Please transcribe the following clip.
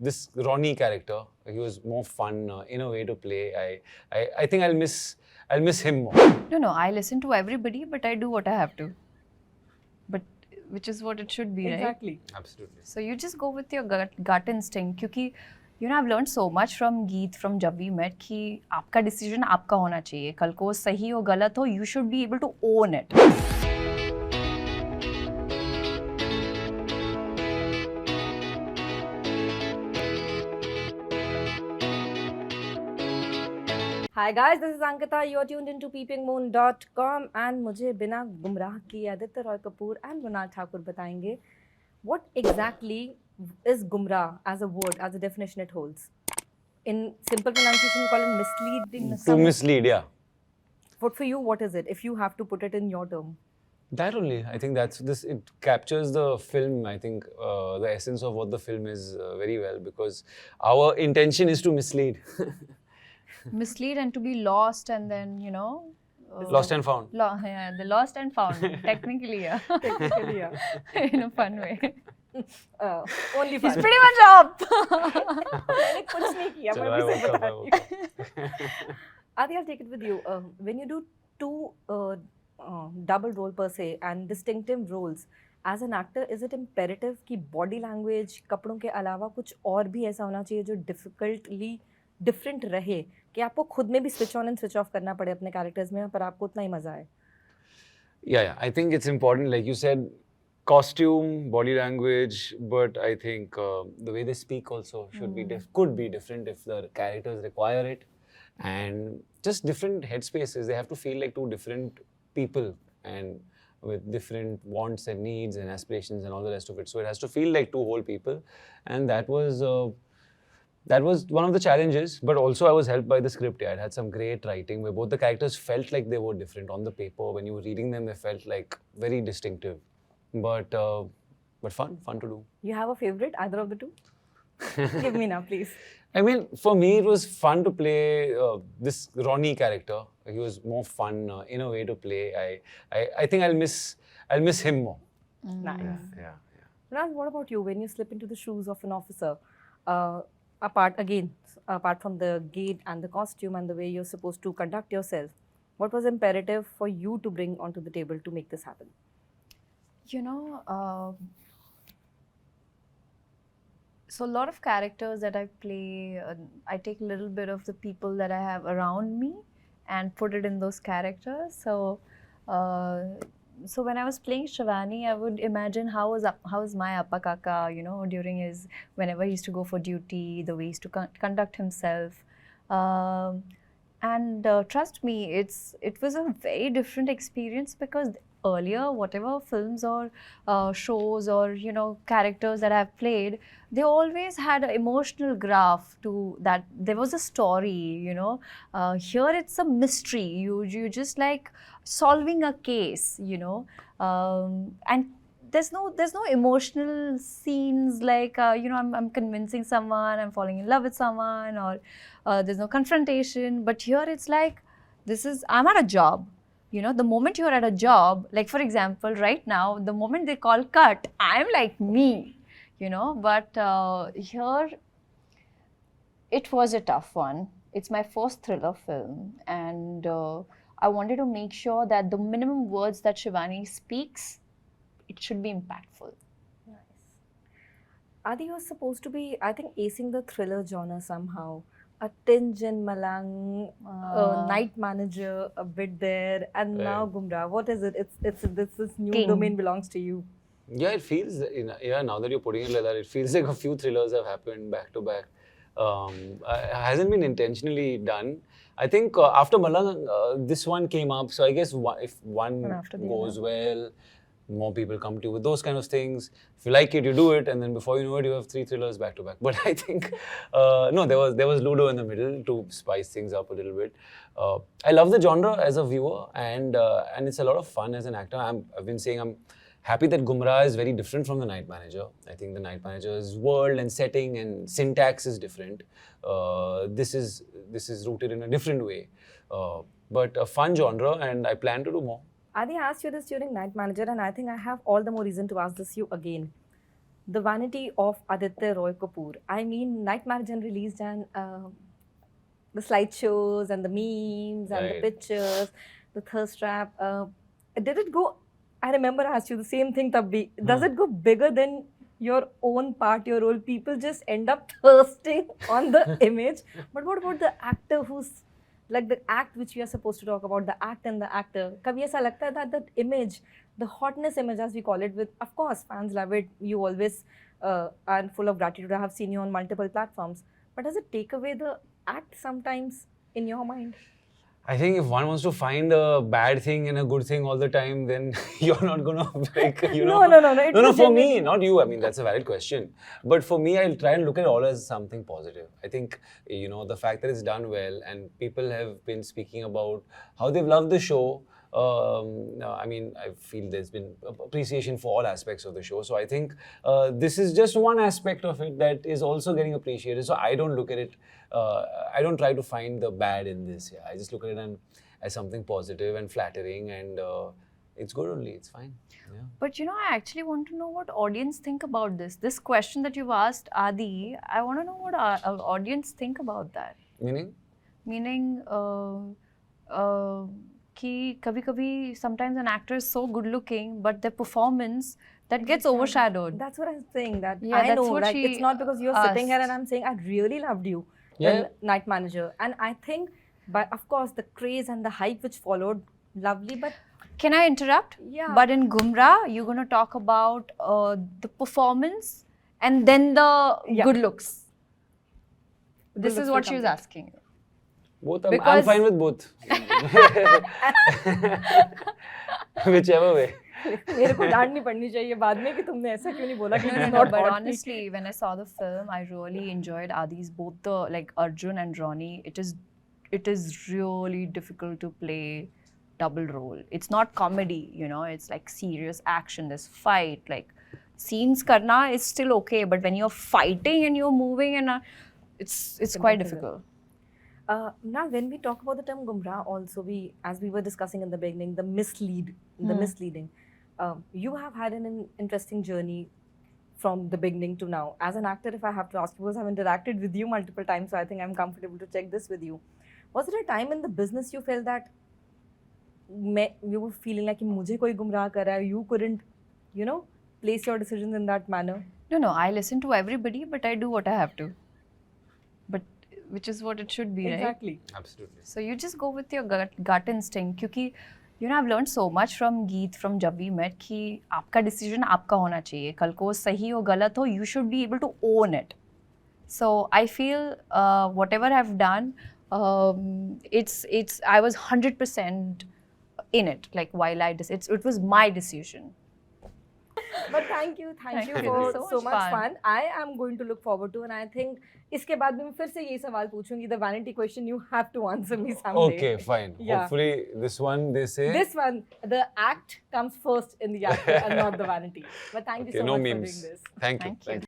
this Ronnie character. He was more fun in a way to play. I think I'll miss him more. No, I listen to everybody, but I do what I have to. But which is what it should be, right? Exactly. Absolutely. So you just go with your gut instinct. Because I've learned so much from Geet, from Jab We Met, कि आपका decision आपका होना चाहिए. कल को सही हो गलत हो, you should be able to own it. Hi guys, this is Ankita. You're tuned into peepingmoon.com and मुझे बिना गुमराह किए Aditya Roy Kapoor and Mrunal Thakur बताएंगे what exactly is Gumraah as a word, as a definition it holds. In simple pronunciation, we call it misleading. To mislead, yeah. But for you, what is it? If you have to put it in your term. That only. I think it captures the film. I think the essence of what the film is very well, because our intention is to mislead. Mislead and to be lost, and then Lost and found. Yeah, the lost and found. Technically, yeah. Technically, yeah. In a fun way. Only fun. He's pretty much up. मैंने कुछ नहीं किया, मैं अभी से बता रही हूँ. Adi, I'll take it with you. When you do two double role per se and distinctive roles, as an actor, is it imperative कि body language, कपड़ों के अलावा कुछ और भी ऐसा होना चाहिए जो different रहे, कि आपको खुद में भी switch on and switch off करना पड़े अपने characters में, पर आपको उतना ही मजा आए? Yeah. I think it's important, like you said, costume, body language, but I think the way they speak also should could be different if the characters require it, and just different headspaces. They have to feel like two different people and with different wants and needs and aspirations and all the rest of it. So it has to feel like two whole people, and that was one of the challenges. But also I was helped by the script. Yeah, it had some great writing where both the characters felt like they were different on the paper. When you were reading them, they felt like very distinctive. But fun to do. You have a favorite, either of the two? Give me now, please. I mean, for me, it was fun to play this Ronnie character. He was more fun in a way to play. I think I'll miss him more. Nice. Yeah. Ran, what about you? When you slip into the shoes of an officer, apart from the gait and the costume and the way you're supposed to conduct yourself, what was imperative for you to bring onto the table to make this happen? So a lot of characters that I play, I take a little bit of the people that I have around me and put it in those characters. So when I was playing Shivani, I would imagine how was my Appa Kaka, during whenever he used to go for duty, the way he used to conduct himself. And trust me, it was a very different experience, because earlier, whatever films or shows or characters that I've played, they always had an emotional graph to that. There was a story, Here it's a mystery. You just like solving a case, and there's no emotional scenes like I'm convincing someone, I'm falling in love with someone, or there's no confrontation. But here it's like I'm at a job. The moment you're at a job, like for example, right now, the moment they call cut, I'm like me, But here, it was a tough one. It's my first thriller film, and I wanted to make sure that the minimum words that Shivani speaks, it should be impactful. Nice. Adi, you're supposed to be, I think, acing the thriller genre somehow. A tinge in Malang, Night Manager, a bit there, and now Gumraah. What is it? It's this new domain belongs to you. Yeah, it feels, now that you're putting it like that, it feels like a few thrillers have happened back to back. It hasn't been intentionally done. I think after Malang, this one came up. So I guess if one goes well, more people come to you with those kind of things. If you like it, you do it, and then before you know it, you have 3 thrillers back to back. But I think no, there was Ludo in the middle to spice things up a little bit. I love the genre as a viewer, and it's a lot of fun as an actor. I've been saying I'm happy that Gumraah is very different from The Night Manager. I think The Night Manager's world and setting and syntax is different. This is rooted in a different way, but a fun genre, and I plan to do more. Adi asked you this during Night Manager, and I think I have all the more reason to ask this you again. the vanity of Aditya Roy Kapur. I mean, Night Manager released and the slideshows and the memes and the Right. pictures, the thirst trap. Did it go? I remember I asked you the same thing, Tabbi. Does it go bigger than your own part, your role? People just end up thirsting on the image. But what about the actor who's like the act which we are supposed to talk about, the act and the actor? Kabhi aisa lagta hai that image, the hotness image as we call it, with of course fans love it. You always are full of gratitude. I have seen you on multiple platforms. But does it take away the act sometimes in your mind? I think if one wants to find a bad thing and a good thing all the time, then you're not gonna like, you know. No. No, for me, not you. I mean, that's a valid question. But for me, I'll try and look at it all as something positive. I think, you know, the fact that it's done well and people have been speaking about how they've loved the show. I mean, I feel there's been appreciation for all aspects of the show. So I think this is just one aspect of it that is also getting appreciated. So I don't look at it, I don't try to find the bad in this. Yeah, I just look at it as something positive and flattering, and it's good only. It's fine. Yeah. But you know, I actually want to know what audience think about this. This question that you've asked, Adi, I want to know what our audience think about that. Meaning? Meaning, कि कभी-कभी sometimes an actor is so good looking, but their performance that gets overshadowed. That's what I'm saying. That Yeah, I that's know, what like she it's not because you're sitting here and I'm saying I really loved you in Night Manager, and I think, but of course the craze and the hype which followed, lovely. But can I interrupt? Yeah. But in Gumraah, you're going to talk about the performance and then the good looks. This is what she was asking you. Both. I'm fine with both. Whichever way. मेरे को डांट नहीं पड़नी चाहिए बाद में कि तुमने ऐसा क्यों नहीं बोला कि it's No, not but hot. honestly, when I saw the film, I really enjoyed Adi's both the like Arjun and Ronnie. It is really difficult to play double role. It's not comedy, you know. It's like serious action. There's fight, like scenes karna is still okay, but when you're fighting and you're moving and it's quite difficult. Now, when we talk about the term Gumraah, also as we were discussing in the beginning, the misleading. You have had an interesting journey from the beginning to now. As an actor, if I have to ask you, because I've interacted with you multiple times, so I think I'm comfortable to check this with you. Was there a time in the business you felt that you were feeling like मुझे कोई गुमराह कर रहा है, you couldn't, you know, place your decisions in that manner? No, I listen to everybody, but I do what I have to. But which is what it should be, right? Exactly. Absolutely. So you just go with your gut instinct. Because you know, I've learned so much from Geet, from जब we met, कि आपका decision आपका होना चाहिए. कल को सही हो गलत हो, you should be able to own it. So I feel whatever I've done, I was 100% in it. Like while it was my decision. But thank you for so much fun. I am going to look forward to, and I think इसके बाद भी मैं फिर से यही सवाल पूछूंगी. The vanity question you have to answer me someday. Okay, fine. Yeah. Hopefully this one they say. This one, the act comes first in the act and not the vanity. But thank you so no much memes. for doing this. Thank you. Thank you.